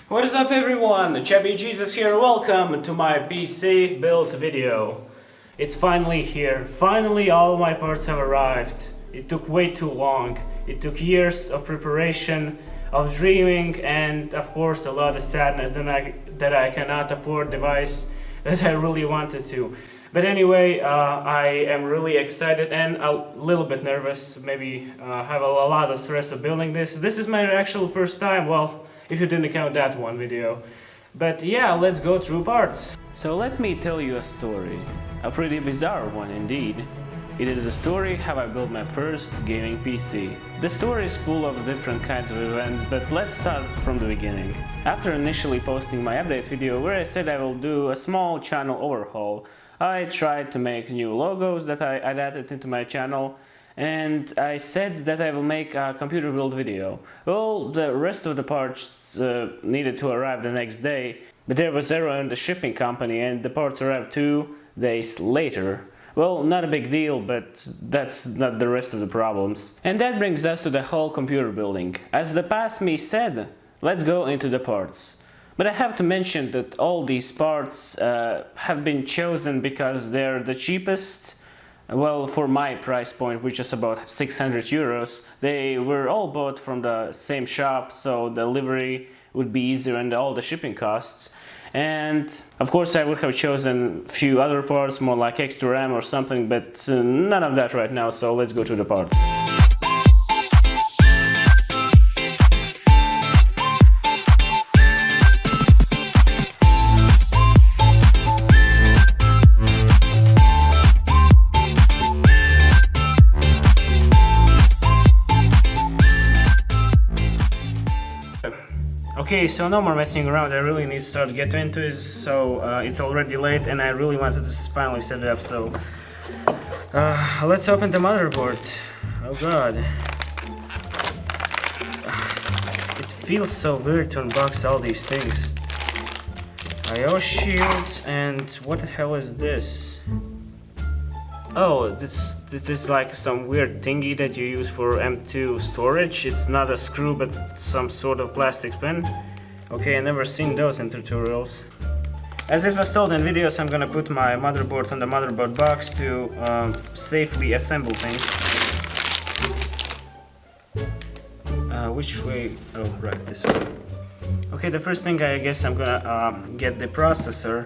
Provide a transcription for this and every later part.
What is up everyone, Chubby Jesus here, welcome to my PC build video. It's finally here, finally all my parts have arrived. It took way too long, it took years of preparation, of dreaming, and of course a lot of sadness that I cannot afford the device that I really wanted to. But anyway, I am really excited and a little bit nervous, maybe have a lot of stress of building this. This is my actual first time, well, if you didn't count that one video. But yeah, let's go through parts. So let me tell you a story, a pretty bizarre one indeed. It is the story how I built my first gaming PC. The story is full of different kinds of events, but let's start from the beginning. After initially posting my update video where I said I will do a small channel overhaul, I tried to make new logos that I added into my channel, and I said that I will make a computer build video. Well, the rest of the parts needed to arrive the next day, but there was error in the shipping company and the parts arrived 2 days later. Well, not a big deal, but that's not the rest of the problems. And that brings us to the whole computer building. As the past me said, let's go into the parts. But I have to mention that all these parts have been chosen because they're the cheapest. Well, for my price point, which is about 600 euros, they were all bought from the same shop, so delivery would be easier and all the shipping costs. And of course I would have chosen a few other parts, more like extra RAM or something, but none of that right now, so let's go to the parts. Okay, so no more messing around, I really need to start getting into this, so it's already late and I really wanted to finally set it up, so let's open the motherboard. Oh god. It feels so weird to unbox all these things. I/O shield, and what the hell is this? Oh, this is like some weird thingy that you use for M2 storage. It's not a screw, but some sort of plastic pin. Okay, I never seen those in tutorials. As it was told in videos, I'm gonna put my motherboard on the motherboard box to safely assemble things. Which way? Oh, right, this way. Okay, the first thing I guess I'm gonna get the processor.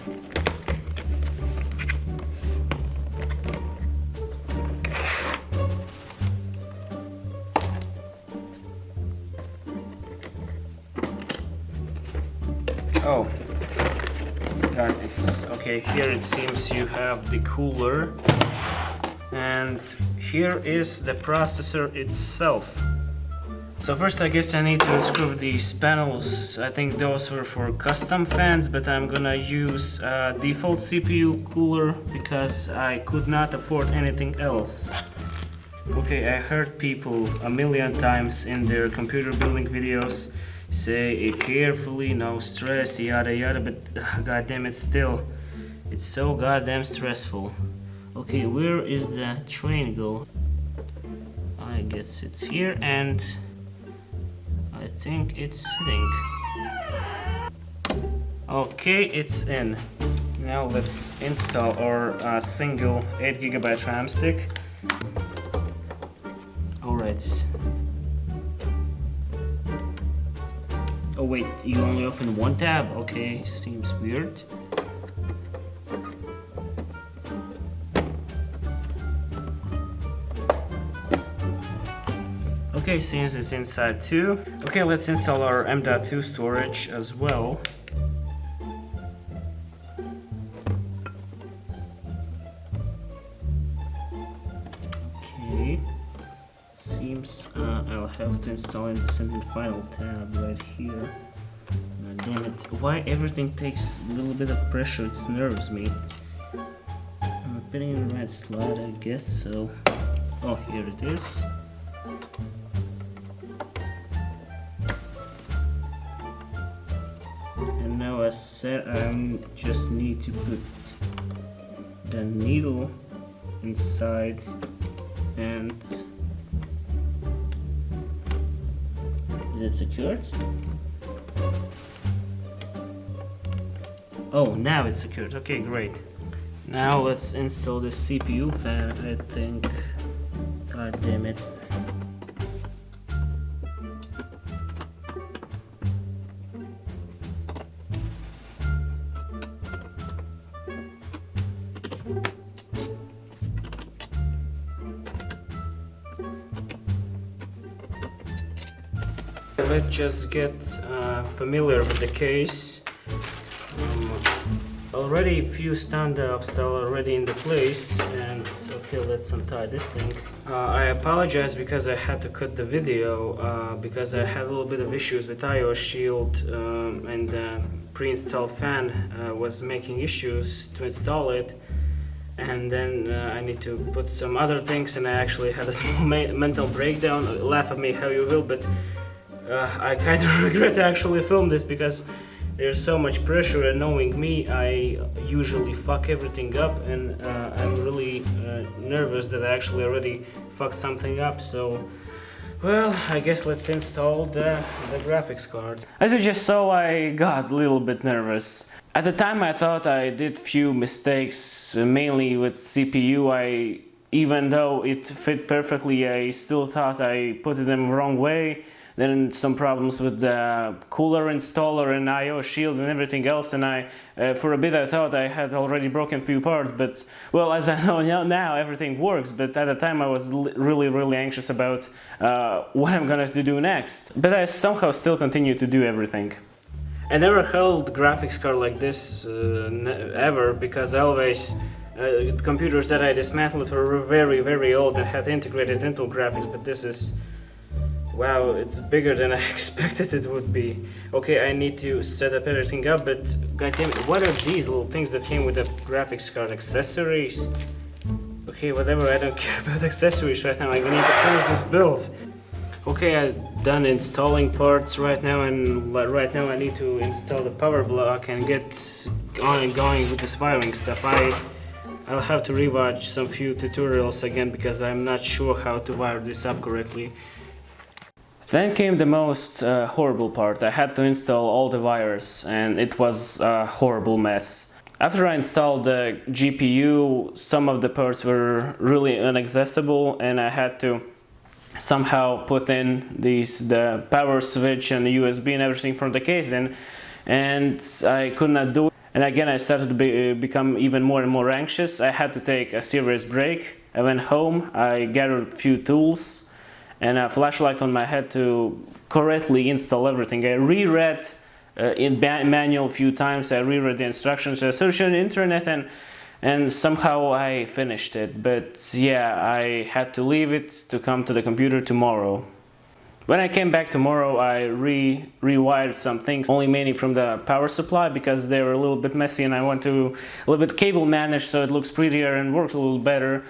Oh, God, it's okay. Here it seems you have the cooler, and here is the processor itself. So first I guess I need to unscrew these panels. I think those were for custom fans, but I'm gonna use a default CPU cooler because I could not afford anything else. Okay, I heard people a million times in their computer building videos say it carefully, no stress, yada yada, but goddamn it, still, it's so goddamn stressful. Okay, where is the train go? I guess it's here, and I think it's sitting. Okay, it's in. Now let's install our single 8GB RAM stick. Alright. Oh wait, you only open one tab? Okay, seems weird. Okay, seems it's inside too. Okay, let's install our M.2 storage as well. Okay, seems I'll have to install in the second final tab right here. Damn it, why everything takes a little bit of pressure, it nerves me. I'm putting in the right slot, I guess so. Oh, here it is. And now as said, I just need to put the needle inside and is it secured? Oh, now it's secured. Okay, great. Now let's install the CPU fan, I think. God damn it. Let's just get familiar with the case. Already a few standoffs are already in the place, and okay, let's untie this thing. I apologize because I had to cut the video because I had a little bit of issues with iOS Shield, and the pre-installed fan was making issues to install it, and then I need to put some other things, and I actually had a small mental breakdown. Laugh at me how you will, but I kind of regret to actually film this because there's so much pressure, and knowing me, I usually fuck everything up, and I'm really nervous that I actually already fucked something up. So, well, I guess let's install the graphics card. As you just saw, I got a little bit nervous. At the time I thought I did few mistakes, mainly with CPU. Even though it fit perfectly, I still thought I put it in the wrong way. Then some problems with the cooler installer and iOS Shield and everything else, and for a bit I thought I had already broken a few parts, but well, as I know now everything works, but at the time I was really anxious about what I'm gonna do next. But I somehow still continue to do everything. I never held graphics card like this ever, because always computers that I dismantled were very old and had integrated Intel graphics, but this is... wow, it's bigger than I expected it would be. Okay, I need to set up everything up, but goddammit, what are these little things that came with the graphics card? Accessories? Okay, whatever, I don't care about accessories right now. I need to finish this build. Okay, I've done installing parts right now, and right now I need to install the power block and get on and going with this wiring stuff. I'll have to rewatch some few tutorials again because I'm not sure how to wire this up correctly. Then came the most horrible part. I had to install all the wires, and it was a horrible mess. After I installed the GPU, some of the parts were really inaccessible, and I had to somehow put in the power switch and the USB and everything from the case in, and I could not do it. And again, I started to become even more and more anxious. I had to take a serious break. I went home, I gathered a few tools and a flashlight on my head to correctly install everything. I reread in manual a few times, I reread the instructions, I searched on the internet, and somehow I finished it. But yeah, I had to leave it to come to the computer tomorrow. When I came back tomorrow, I rewired some things, only mainly from the power supply, because they were a little bit messy, and I want to a little bit cable manage so it looks prettier and works a little better.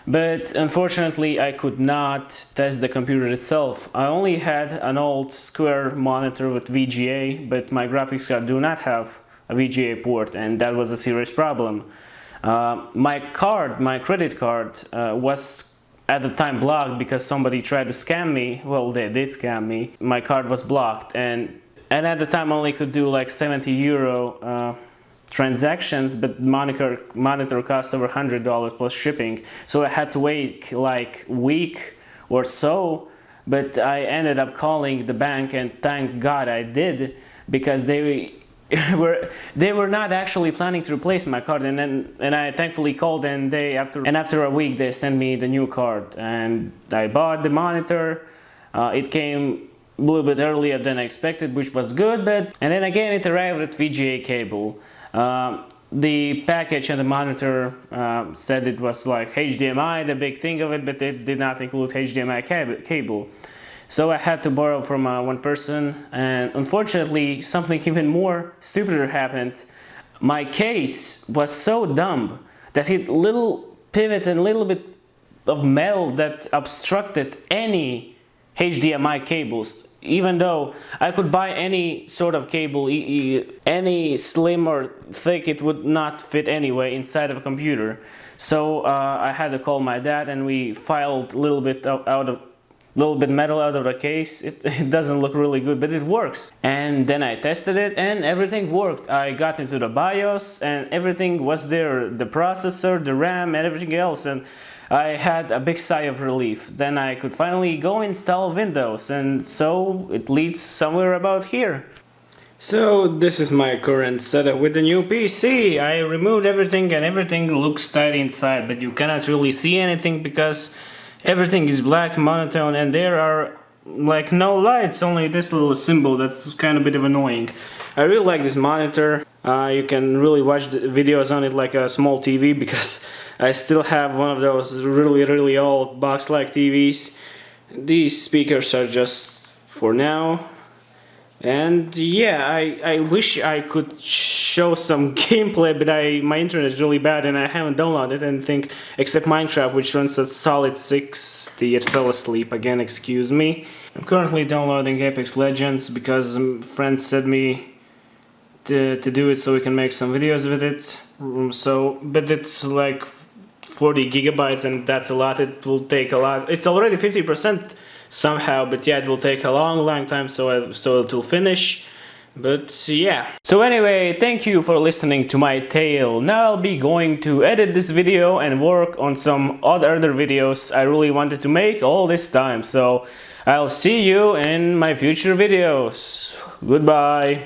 But unfortunately, I could not test the computer itself. I only had an old square monitor with VGA, but my graphics card do not have a VGA port, and that was a serious problem. My credit card, was at the time blocked because somebody tried to scam me. Well, they did scam me. My card was blocked, and at the time I only could do like 70 euro transactions, but monitor cost over $100 plus shipping, so I had to wait like a week or so. But I ended up calling the bank, and thank God I did, because they were not actually planning to replace my card, and I thankfully called, and after a week they sent me the new card, and I bought the monitor. It came a little bit earlier than I expected, which was good, and then again it arrived with VGA cable. The package and the monitor said it was like HDMI, the big thing of it, but it did not include HDMI cable. So I had to borrow from one person, and unfortunately something even more stupider happened. My case was so dumb that it little pivot and little bit of metal that obstructed any HDMI cables. Even though I could buy any sort of cable, any slim or thick, it would not fit anyway inside of a computer. So I had to call my dad, and we filed a little bit out of little bit metal out of the case. It doesn't look really good, but it works. And then I tested it and everything worked. I got into the BIOS and everything was there, the processor, the RAM and everything else, and I had a big sigh of relief. Then I could finally go install Windows, and so it leads somewhere about here. So this is my current setup with the new PC. I removed everything and everything looks tidy inside, but you cannot really see anything because everything is black, monotone, and there are like no lights, only this little symbol that's kind of a bit of annoying. I really like this monitor. You can really watch the videos on it like a small TV because I still have one of those really old box-like TVs. These speakers are just for now. And yeah, I wish I could show some gameplay, but my internet is really bad and I haven't downloaded anything except Minecraft, which runs at solid 60. It fell asleep again, excuse me. I'm currently downloading Apex Legends because friends said me to do it so we can make some videos with it. But it's like 40 gigabytes and that's a lot. It will take a lot. It's already 50% somehow, but yeah, it will take a long time so it will finish. But yeah. So anyway, thank you for listening to my tale. Now I'll be going to edit this video and work on some other videos I really wanted to make all this time. So I'll see you in my future videos. Goodbye.